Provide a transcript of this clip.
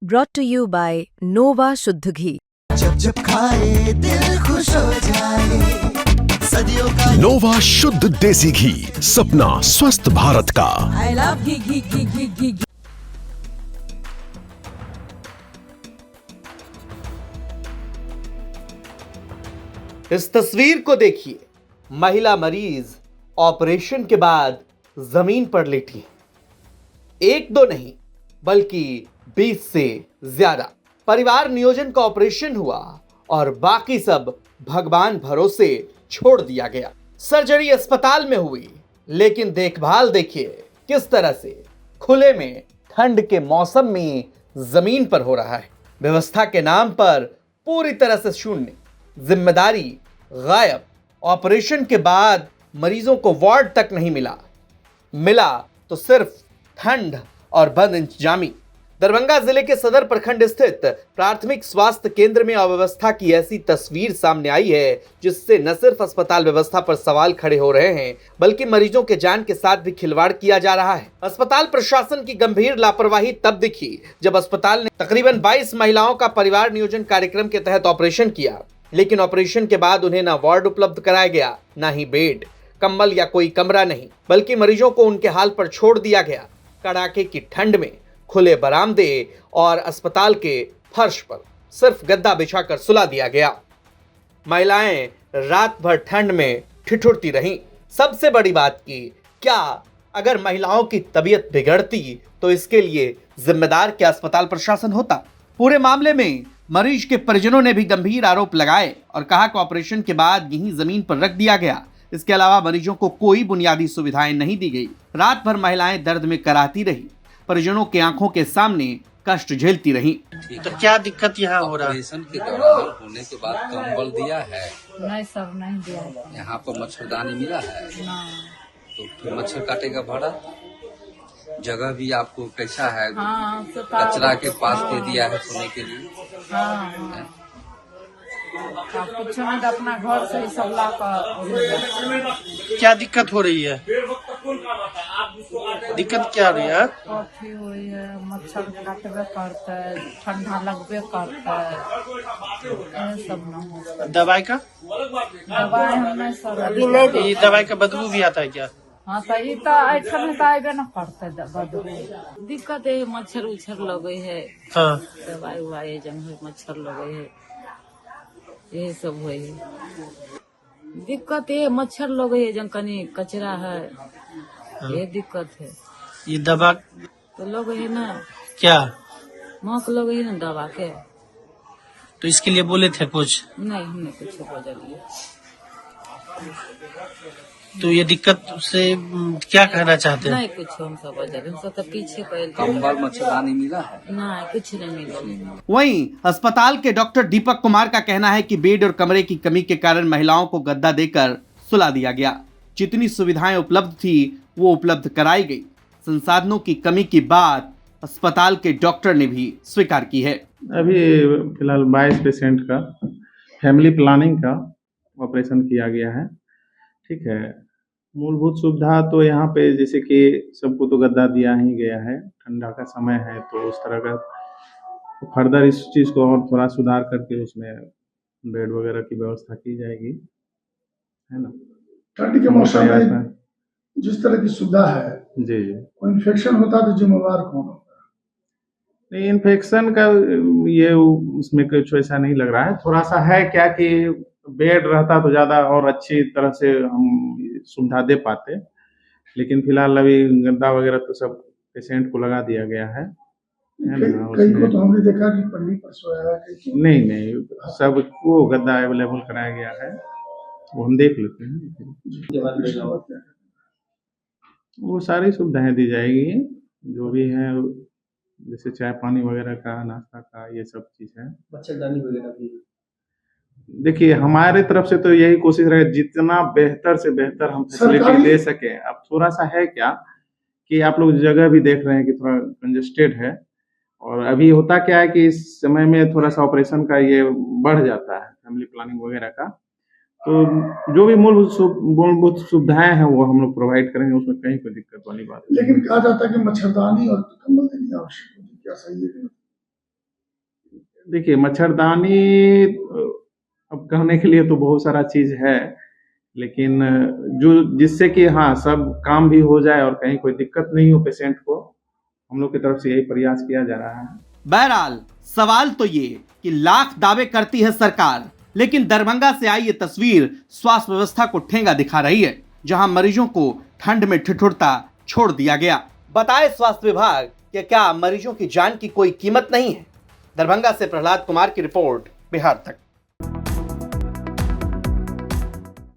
brought to you by Nova शुद्ध घी। जब जब खाए दिल खुश हो जाए, सदियों का नोवा शुद्ध देसी घी, सपना स्वस्थ भारत का। I love घी घी घी घी घी घी। इस तस्वीर को देखिए, महिला मरीज ऑपरेशन के बाद जमीन पर लेटी है। एक दो नहीं बल्कि 20 से ज्यादा। परिवार नियोजन का ऑपरेशन हुआ और बाकी सब भगवान भरोसे छोड़ दिया गया। सर्जरी अस्पताल में हुई, लेकिन देखभाल देखिए किस तरह से खुले में ठंड के मौसम में जमीन पर हो रहा है। व्यवस्था के नाम पर पूरी तरह से शून्य, जिम्मेदारी गायब। ऑपरेशन के बाद मरीजों को वार्ड तक नहीं मिला तो सिर्फ ठंड और बंद इंतजामी। दरभंगा जिले के सदर प्रखंड स्थित प्राथमिक स्वास्थ्य केंद्र में अव्यवस्था की ऐसी तस्वीर सामने आई है, जिससे न सिर्फ अस्पताल व्यवस्था पर सवाल खड़े हो रहे हैं, बल्कि मरीजों के जान के साथ भी खिलवाड़ किया जा रहा है। अस्पताल प्रशासन की गंभीर लापरवाही तब दिखी जब अस्पताल ने तकरीबन 22 महिलाओं का परिवार नियोजन कार्यक्रम के तहत ऑपरेशन किया, लेकिन ऑपरेशन के बाद उन्हें न वार्ड उपलब्ध कराया गया, न ही बेड, कंबल या कोई कमरा नहीं, बल्कि मरीजों को उनके हाल पर छोड़ दिया गया। कड़ाके की ठंड में खुले बरामदे और अस्पताल के फर्श पर सिर्फ गद्दा बिछाकर सुला दिया गया। महिलाएं रात भर ठंड में ठिठुरती रहीं। सबसे बड़ी बात की, क्या अगर महिलाओं की तबीयत बिगड़ती तो इसके लिए जिम्मेदार क्या अस्पताल प्रशासन होता? पूरे मामले में मरीज के परिजनों ने भी गंभीर आरोप लगाए और कहा कि ऑपरेशन के बाद यहीं जमीन पर रख दिया गया। इसके अलावा मरीजों को कोई बुनियादी सुविधाएं नहीं दी गई। रात भर महिलाएं दर्द में कराहती रही, परिजनों के आंखों के सामने कष्ट झेलती रही। तो क्या दिक्कत यहाँ हो रहा है? ऑपरेशन के दौरान होने के बाद कंबल दिया है? नहीं सर, नहीं दिया है। यहाँ पर मच्छरदानी मिला है? नहीं। तो फिर मच्छर काटेगा भाड़ा? जगह भी आपको कैसा है? हाँ, कचरा के पास दे दिया है सोने के लिए। हाँ। कुछ नहीं, अपना घर से ही सब ला कर। क्या दिक्कत हो रही है? दिक्कत क्या हो रही है? कॉफी हुई है, मच्छर काटबे करता है, ठंडा लगबे करता है, ये सब न हो। दवाई का? दवाई हम नहीं सर अभी नहीं। ये दवाई का बदबू भी आता है क्या? हाँ तो ये तो ऐसा में तो आबे न करता है बदबू। दिक्कत है, मच्छर उच्छर लगे है। हाँ। दवाई उवाई जंग मच्छर लगे है, ये सब हुए है। दिक्कत ये मच्छर लगे है, जंग कनी कचरा है, ये दिक्कत है। ये दवा तो लोग है ना, क्या मौक लोग है ना दवा के। तो इसके लिए बोले थे कुछ? नहीं, हमने कुछ बदलिए। तो ये दिक्कत से क्या कहना चाहते हैं? नहीं कुछ हम सब बदल, हम सब तो पीछे कंबल मच्छरदानी मिला है? नहीं, कुछ नहीं मिला। वहीं अस्पताल के डॉक्टर दीपक कुमार का कहना है कि बेड और कमरे की कमी के कारण महिलाओं को गद्दा देकर सुला दिया गया। जितनी सुविधाएं उपलब्ध थी वो उपलब्ध कराई गई। संसाधनों की कमी की बात अस्पताल के डॉक्टर ने भी स्वीकार की है। अभी फिलहाल 22 पेशेंट का फैमिली प्लानिंग का ऑपरेशन किया गया है। ठीक है, मूलभूत सुविधा तो यहाँ पे जैसे कि सबको तो गद्दा दिया ही गया है। ठंडा का समय है तो उस तरह का फर्दर इस चीज़ को और थोड़ा सुधार करके उसमें बेड वगैरह की व्यवस्था की जाएगी, है ना। ठंड के मौसम में जिस तरह की सुविधा है, जी कोई इन्फेक्शन होता तो जिम्मेवार कौन होता? नहीं, इन्फेक्शन का ये उसमें कुछ ऐसा नहीं लग रहा है। थोड़ा सा है क्या कि बेड रहता तो ज़्यादा और अच्छी तरह से हम सुविधा दे पाते, लेकिन फिलहाल अभी गद्दा वगैरह तो सब पेशेंट को लगा दिया गया है ना। कई को तो हमने देखा कि पन्नी पर सोया है। नहीं, सब को गद्दा अवेलेबल कराया गया है, वो हम देख लेते हैं। वो सारी सुविधाएं दी जाएगी जो भी है, जैसे चाय पानी वगैरह का, नाश्ता का, ये सब चीज़ है। मच्छरदानी वगैरह भी देखिए, हमारे तरफ से तो यही कोशिश रहे जितना बेहतर से बेहतर हम फैसिलिटी दे सके। अब थोड़ा सा है क्या कि आप लोग जगह भी देख रहे हैं कि थोड़ा कंजेस्टेड है, और अभी होता क्या है कि इस समय में थोड़ा सा ऑपरेशन का ये बढ़ जाता है, फैमिली प्लानिंग वगैरह का। तो जो भी मूलभूत सुविधाएं हैं वो हम लोग प्रोवाइड करेंगे, उसमें कहीं कोई दिक्कत वाली बात नहीं। लेकिन कहा जाता है कि मच्छरदानी और कंबल देनी आवश्यक होती है, क्या सही है? देखिए मच्छरदानी अब कहने के लिए तो बहुत सारा चीज है, लेकिन जो जिससे कि हाँ सब काम भी हो जाए और कहीं कोई दिक्कत नहीं हो पेशेंट को, हम लोग की तरफ से यही प्रयास किया जा रहा है। बहरहाल सवाल तो ये कि लाख दावे करती है सरकार, लेकिन दरभंगा से आई ये तस्वीर स्वास्थ्य व्यवस्था को ठेंगा दिखा रही है, जहां मरीजों को ठंड में ठिठुरता छोड़ दिया गया। बताए स्वास्थ्य विभाग कि क्या मरीजों की जान की कोई कीमत नहीं है? दरभंगा से प्रहलाद कुमार की रिपोर्ट, बिहार तक।